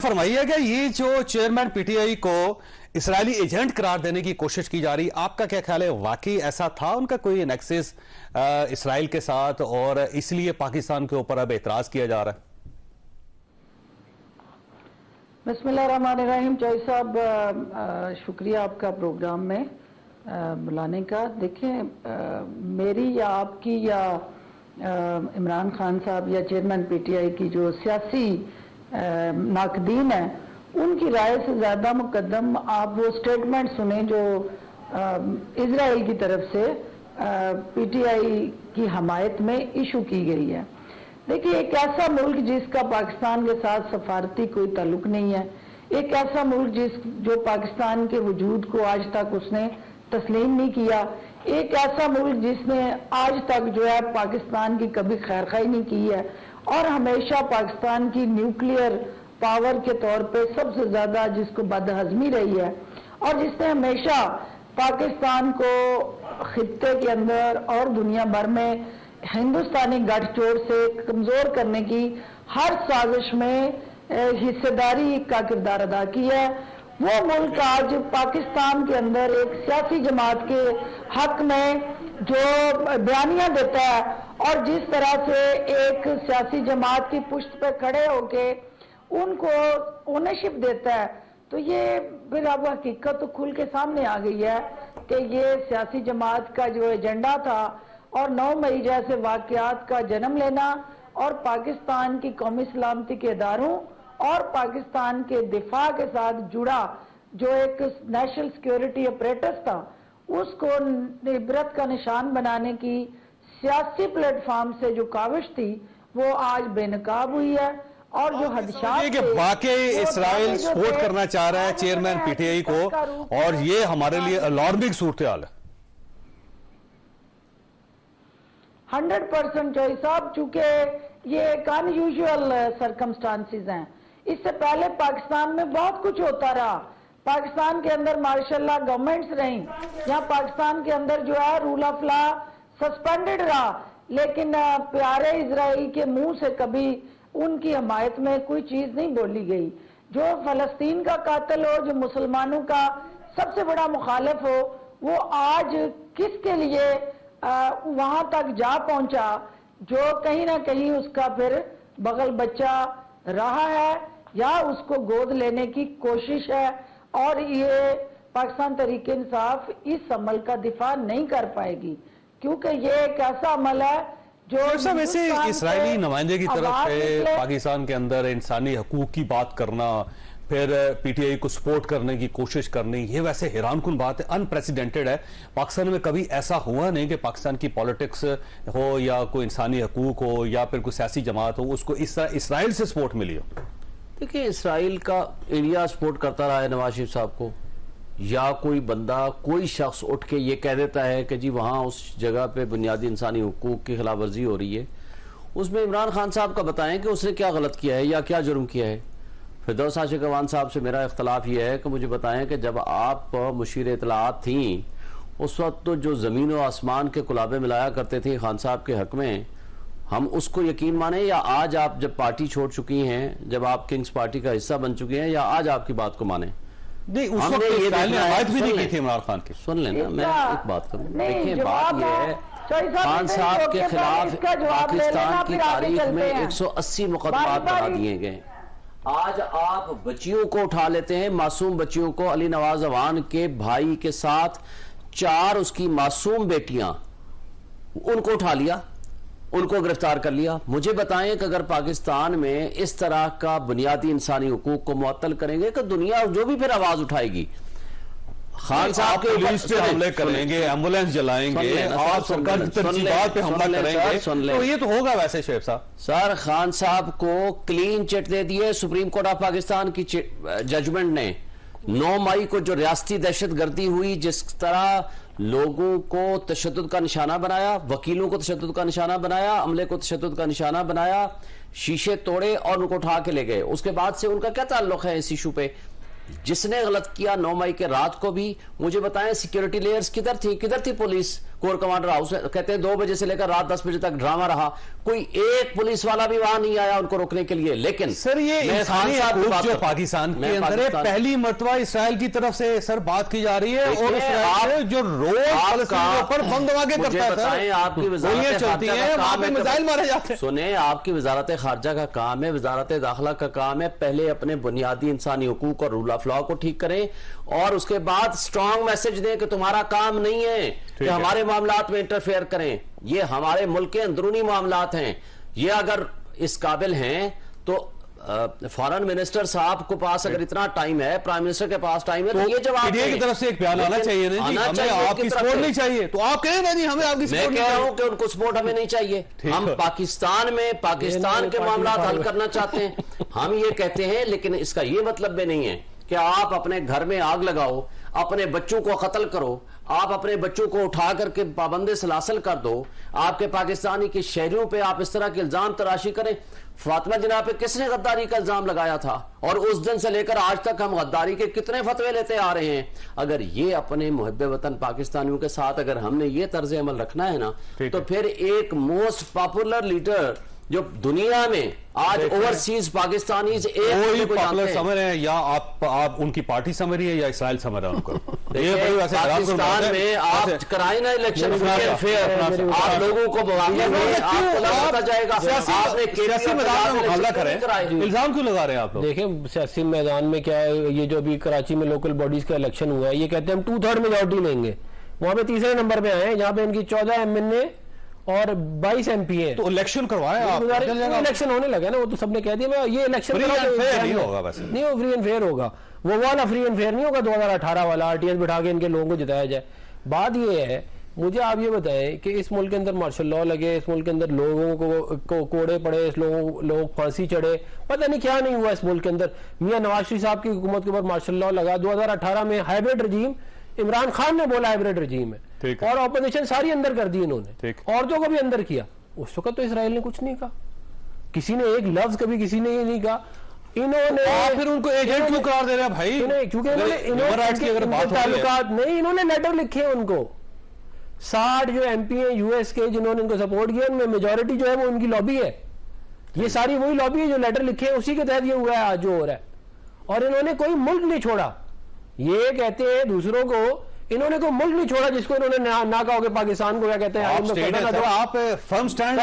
فرمائیے کہ یہ جو چیئرمین پی ٹی آئی کو اسرائیلی ایجنٹ قرار دینے کی کوشش کی جا رہی، آپ کا کیا خیال ہے؟ واقعی ایسا تھا ان کا کوئی نیکسس اسرائیل کے ساتھ اور اس لیے پاکستان کے اوپر اب اعتراض کیا جا رہا ہے؟ بسم اللہ الرحمن الرحیم. چوئی صاحب شکریہ آپ کا پروگرام میں بلانے کا. دیکھیں میری یا آپ کی یا عمران خان صاحب یا چیئرمین پی ٹی آئی کی جو سیاسی ناقدین ہیں ان کی رائے سے زیادہ مقدم آپ وہ سٹیٹمنٹ سنیں جو اسرائیل کی طرف سے پی ٹی آئی کی حمایت میں ایشو کی گئی ہے. دیکھیے ایک ایسا ملک جس کا پاکستان کے ساتھ سفارتی کوئی تعلق نہیں ہے، ایک ایسا ملک جو پاکستان کے وجود کو آج تک اس نے تسلیم نہیں کیا، ایک ایسا ملک جس نے آج تک جو ہے پاکستان کی کبھی خیرخواہی نہیں کی ہے اور ہمیشہ پاکستان کی نیوکلیئر پاور کے طور پہ سب سے زیادہ جس کو بدہضمی رہی ہے اور جس نے ہمیشہ پاکستان کو خطے کے اندر اور دنیا بھر میں ہندوستانی گٹھ جوڑ سے کمزور کرنے کی ہر سازش میں حصہ داری کا کردار ادا کیا ہے. وہ ملک آج پاکستان کے اندر ایک سیاسی جماعت کے حق میں جو بیانیاں دیتا ہے اور جس طرح سے ایک سیاسی جماعت کی پشت پہ کھڑے ہو کے ان کو اونرشپ دیتا ہے، تو یہ پھر اب حقیقت تو کھل کے سامنے آ گئی ہے کہ یہ سیاسی جماعت کا جو ایجنڈا تھا اور 9 مئی جیسے واقعات کا جنم لینا اور پاکستان کی قومی سلامتی کے اداروں اور پاکستان کے دفاع کے ساتھ جڑا جو ایک نیشنل سیکیورٹی اپریٹس تھا اس کو عبرت کا نشان بنانے کی سیاسی پلیٹ فارم سے جو کاوش تھی وہ آج بے نقاب ہوئی ہے. اور جو حدشات کہ واقعی اسرائیل سپورٹ کرنا چاہ رہا ہے چیئرمین پی ٹی آئی کو اور یہ ہمارے لیے الارمنگ صورتحال ہے. 100% چوئی صاحب، چونکہ یہ ایک ان یوزول سرکمسٹانسز ہیں. اس سے پہلے پاکستان میں بہت کچھ ہوتا رہا، پاکستان کے اندر ماشاءاللہ گورنمنٹس رہیں، یہاں پاکستان کے اندر جو ہے رول آف لا سسپینڈڈ رہا، لیکن پیارے اسرائیل کے منہ سے کبھی ان کی حمایت میں کوئی چیز نہیں بولی گئی. جو فلسطین کا قاتل ہو، جو مسلمانوں کا سب سے بڑا مخالف ہو، وہ آج کس کے لیے وہاں تک جا پہنچا جو کہیں نہ کہیں اس کا پھر بغل بچہ رہا ہے یا اس کو گود لینے کی کوشش ہے. اور یہ پاکستان تحریک انصاف اس عمل کا دفاع نہیں کر پائے گی کیونکہ یہ ایک ایسا عمل ہے جو ویسے اسرائیلی نمائندے کی طرف سے پاکستان کے اندر انسانی حقوق کی بات کرنا، پھر پی ٹی آئی کو سپورٹ کرنے کی کوشش کرنی، یہ ویسے حیران کن بات ہے، ان پریسیڈنٹڈ ہے. پاکستان میں کبھی ایسا ہوا نہیں کہ پاکستان کی پالیٹکس ہو یا کوئی انسانی حقوق ہو یا پھر کوئی سیاسی جماعت ہو اس کو اس طرح اسرائیل سے سپورٹ ملی ہو. دیکھیں اسرائیل کا انڈیا سپورٹ کرتا رہا ہے نواز شریف صاحب کو، یا کوئی بندہ کوئی شخص اٹھ کے یہ کہہ دیتا ہے کہ جی وہاں اس جگہ پہ بنیادی انسانی حقوق کی خلاف ورزی ہو رہی ہے، اس میں عمران خان صاحب کا بتائیں کہ اس نے کیا غلط کیا ہے یا کیا جرم کیا ہے. فردوس عاشق اعوان صاحب سے میرا اختلاف یہ ہے کہ مجھے بتائیں کہ جب آپ مشیر اطلاعات تھیں اس وقت تو جو زمین و آسمان کے کلابے ملایا کرتے تھے خان صاحب کے حق میں، ہم اس کو یقین مانیں یا آج آپ جب پارٹی چھوڑ چکی ہیں، جب آپ کنگز پارٹی کا حصہ بن چکے ہیں، یا آج آپ کی بات کو مانیں؟ اس وقت اسرائیل نے حمایت بھی نہیں کی تھی عمران خان کی. سن لینا میں ایک بات کروں. دیکھیں بات یہ ہے خان صاحب کے خلاف پاکستان کی تاریخ میں 180 مقدمات بنا دیے گئے. آج آپ بچیوں کو اٹھا لیتے ہیں، معصوم بچیوں کو، علی نواز اعوان کے بھائی کے ساتھ 4 اس کی معصوم بیٹیاں، ان کو اٹھا لیا، ان کو گرفتار کر لیا. مجھے بتائیں کہ اگر پاکستان میں اس طرح کا بنیادی انسانی حقوق کو معطل کریں گے کہ دنیا جو بھی پھر آواز اٹھائے گی. خان صاحب کے پولیس پہ حملے کریں گے، ایمبولینس جلائیں گے، آپ سرکار کی ترتیبات پہ حملہ کریں گے، تو یہ تو ہوگا. ویسے شعیب صاحب سر خان صاحب کو کلین چٹ دے دیے سپریم کورٹ آف پاکستان کی ججمنٹ نے. 9 مئی کو جو ریاستی دہشت گردی ہوئی، جس طرح لوگوں کو تشدد کا نشانہ بنایا، وکیلوں کو تشدد کا نشانہ بنایا، عملے کو تشدد کا نشانہ بنایا، شیشے توڑے اور ان کو اٹھا کے لے گئے. اس کے بعد سے ان کا کیا تعلق ہے اس ایشو پہ؟ جس نے غلط کیا 9 مئی کے رات کو بھی، مجھے بتائیں سیکیورٹی لیئرز کدھر تھی پولیس؟ कोर कमांडर हाउस है, कहते हैं 2 बजे से लेकर रात 10 बजे तक ड्रामा रहा, कोई एक पुलिस वाला भी वहां नहीं आया उनको रोकने के लिए। लेकिन सर ये इंसानी हकूक जो पाकिस्तान के अंदर है, पहली मर्तबा इसराइल की तरफ से सर बात की जा रही है, और इसराइल जो रोज फलस्तीन के ऊपर बम धमाके करता है सर, आपकी गोलियां चलती हैं, वहां पे मिसाइल मारे जाते हैं। सुने, आपकी वजारत खारजा का काम है, वजारत दाखिला का काम है, पहले अपने बुनियादी इंसानी हुकूक और रूल ऑफ लॉ को ठीक करें, और उसके बाद स्ट्रांग मैसेज दें कि तुम्हारा काम नहीं है कि हमारे मामलात में इंटरफेयर करें, ये हमारे मुल्क के अंदरूनी मामलात हैं। ये अगर इस काबिल हैं तो फॉरेन मिनिस्टर साहब को पास अगर इतना टाइम है, प्राइम मिनिस्टर के पास टाइम है, तो ये जवाब की तरफ से एक बयान आना चाहिए ना जी, हमें आपकी सपोर्ट नहीं चाहिए, तो आप कहें ना जी हमें आपकी सपोर्ट। मैं कह रहा हूं कि उनको सपोर्ट हमें नहीं चाहिए, हम पाकिस्तान में पाकिस्तान के मामलात हल करना चाहते हैं, हम ये कहते हैं। लेकिन इसका ये मतलब भी नहीं है कि आप अपने घर में आग लगाओ, अपने बच्चों को कत्ल करो, आप अपने बच्चों को उठा करके पाबंदे सलासल कर दो, आपके पाकिस्तानी के शहरियों पे आप इस तरह के इल्जाम तराशी करें। फातिमा जिन्ना पे किसने गद्दारी का इल्जाम लगाया था, और उस दिन से लेकर आज तक हम गद्दारी के कितने फतवे लेते आ रहे हैं। अगर ये अपने मुहब्बे वतन पाकिस्तानियों के साथ अगर हमने ये तर्ज अमल रखना है ना, तो फिर एक मोस्ट पॉपुलर लीडर जो दुनिया में आज ओवरसीज पाकिस्तानी पॉपुलर समझ रहे हैं, या आप उनकी पार्टी समझ रही है या इसराइल समझ रहा है उनको? पाकिस्तान में आप कराए ना इलेक्शन फेयर, आप लोगों को आपको जाएगा, आपने सियासी मैदान में मुकाबला करें, इल्जाम क्यों लगा रहे हैं आप लोग? देखें सियासी मैदान में क्या है, ये जो अभी कराची में लोकल बॉडीज का इलेक्शन हुआ है, ये कहते हैं हम 2/3 मेजॉरिटी लेंगे, वहां पे तीसरे नंबर पे आए हैं, जहां पे इनकी 14 MNA और 22 MP है। तो इलेक्शन करवाए आप, इलेक्शन होने लगा ना, वो तो सबने कह दिया ये इलेक्शन नहीं होगा, वैसे नहीं वो फ्री एंड फेयर होगा, वो वाला फ्री एंड फेयर नहीं होगा 2018 वाला RTS बिठा के इनके लोगों को जिताया जाए। बात ये है, मुझे आप ये बताएं कि इस मुल्क के अंदर मार्शल लॉ लगे, इस मुल्क के अंदर लोगों को कोड़े पड़े, इस लोगों फांसी चढ़े, पता नहीं क्या नहीं हुआ इस मुल्क के अंदर। मियां नवाज शरीफ साहब की हुकूमत के ऊपर मार्शल लॉ लगा, 2018 में हाइब्रिड रजीम, इमरान खान ने बोला हाइब्रिड रजीम है, और ऑपोजिशन सारी अंदर कर दी इन्होंने, औरतों को भी अंदर किया। उस वक्त तो इसराइल ने कुछ नहीं कहा, किसी ने एक लफ्ज कभी किसी ने ये नहीं कहा। इन्होंने फिर उनको एजेंट क्यों करार दे रहे हैं भाई? क्योंकि इन्होंने लेटर लिखे उनको 60 जो MP है US के जिन्होंने इनको सपोर्ट किया, उनमें मेजोरिटी जो है वो उनकी लॉबी है, ये सारी वही लॉबी है जो लेटर लिखे हैं, उसी के तहत ये हुआ है आज जो हो रहा है। और इन्होंने कोई मुल्क नहीं छोड़ा, ये कहते हैं दूसरों को, इन्होंने कोई मुल्क नहीं छोड़ा जिसको इन्होंने ना कहा कि पाकिस्तान को क्या कहते हैं। आप फर्म स्टैंड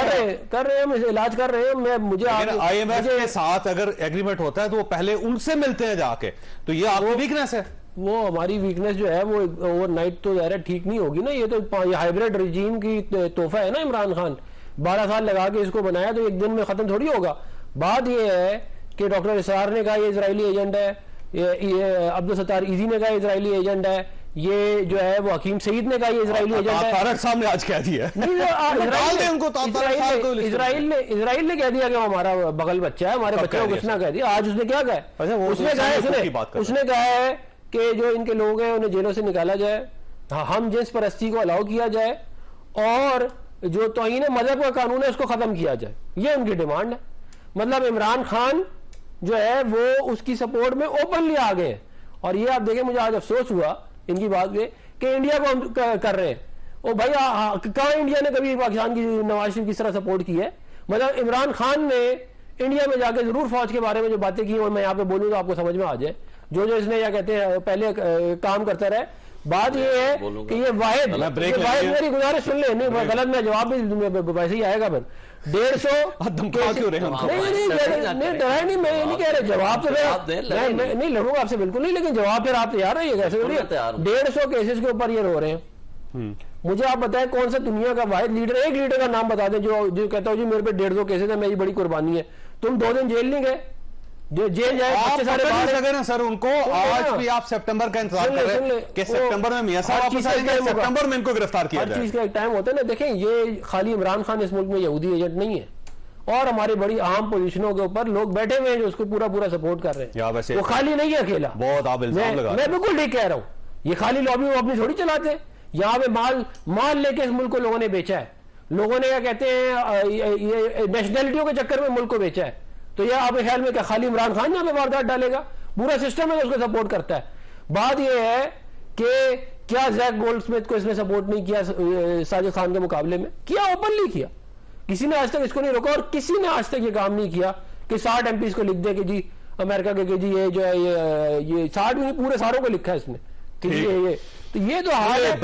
कर रहे हैं, हम इलाज कर रहे हैं। मुझे IMF के साथ अगर एग्रीमेंट होता है तो वो पहले उनसे मिलते हैं जाके, तो ये आपकी वीकनेस है। वो हमारी वीकनेस जो है वो ओवरनाइट तो ज़ाहिर ठीक नहीं होगी ना, ये तो हाइब्रिड रजीम की तोहफा है ना। इमरान खान 12 साल लगा के इसको बनाया, तो एक दिन में खत्म थोड़ी होगा। बात ये है कि डॉक्टर इसरार ने कहा ये इजरायली एजेंट है, ये अब्दुल सत्तार इजी ने कहा इजरायली एजेंट है, ये जो है वो हकीम सईद ने कहा ये इजरायली एजेंट है। तारक साहब ने आज कह दिया, इजराइल ने कह दिया कि हमारा बगल बच्चा है, हमारे बच्चे को कुछ ना कह दिया। आज उसने क्या कहा, उसने कहा है कि जो इनके लोग हैं उन्हें जेलों से निकाला जाए, हम जिन्स परस्ती को अलाउ किया जाए, और जो तौहीन मजहब का कानून है उसको खत्म किया जाए, ये उनकी डिमांड है। मतलब इमरान खान जो है वो उसकी सपोर्ट में ओपनली आ गए। और ये आप देखें, मुझे आज अफसोस हुआ इनकी बात पे कि इंडिया को हम कर रहे हैं। ओ भाई, कहाँ इंडिया ने कभी पाकिस्तान की नवाज शरीफ किस तरह सपोर्ट की है? मतलब इमरान खान ने इंडिया में जाके जरूर फौज के बारे में जो बातें की, और मैं यहाँ पे बोलूँ तो आपको समझ में आ जाए, जो इसने क्या कहते हैं पहले काम करता रहे। बात ये है कि ये वाहिद मेरी गुजारिश सुन ले, नहीं गलत मैं जवाब भी वैसे ही आएगा। फिर 150 नहीं डराए नहीं, मैं ये नहीं कह रहा जवाब तो मैं नहीं लड़ूंगा आपसे, बिल्कुल नहीं, लेकिन जवाब फिर आप तैयार रहिएगा। 150 केसेस के ऊपर ये रो रहे हैं। मुझे आप बताएं कौन सा दुनिया का वाहिद लीडर, एक लीडर का नाम बता दें जो कहता हो जी मेरे पे 150 केसेस है, मेरी बड़ी कुर्बानी है। तुम 2 दिन जेल नहीं गए, जो जेल जाए बच्चे सारे बाहर ना सर उनको। आज भी आप सितंबर का इंतजार कर रहे हैं कि सितंबर में मियां साहब वापस आएंगे, सितंबर में इनको गिरफ्तार किया जाए। हर चीज का एक टाइम होता है ना। देखें, ये खाली इमरान खान इस मुल्क में यहूदी एजेंट नहीं है, और हमारी बड़ी अहम पोजीशनों के ऊपर लोग बैठे हुए हैं जो उसको पूरा सपोर्ट कर रहे हैं। वो खाली नहीं है अकेला, बहुत आप इल्जाम लगा रहे हैं। मैं बिल्कुल ठीक कह रहा हूँ, ये खाली लॉबी वो अपनी थोड़ी चलाते। यहाँ पे माल लेके इस मुल्क को लोगों ने बेचा है, लोगों ने क्या कहते हैं ये नेशनैलिटियों के चक्कर में मुल्क को बेचा है। तो ये आपके ख्याल में क्या खाली इमरान खान यहाँ पे वारदात डालेगा? पूरा सिस्टम है उसको सपोर्ट करता है। बात ये है कि کیا زیک گولڈسمتھ کو اس نے سپورٹ نہیں کیا ساجد خان کے مقابلے میں؟ کیا، اوپنلی کیا. کسی نے آج تک اس کو نہیں روکا، اور کسی نے آج تک یہ کام نہیں کیا کہ 60 MPs کو لکھ دے کہ جی امریکہ کے کہ جی یہ جو ہے یہ 60 بھی نہیں، پورے ساروں کو لکھا ہے اس نے کہ یہ تو یہ تو حال ہے.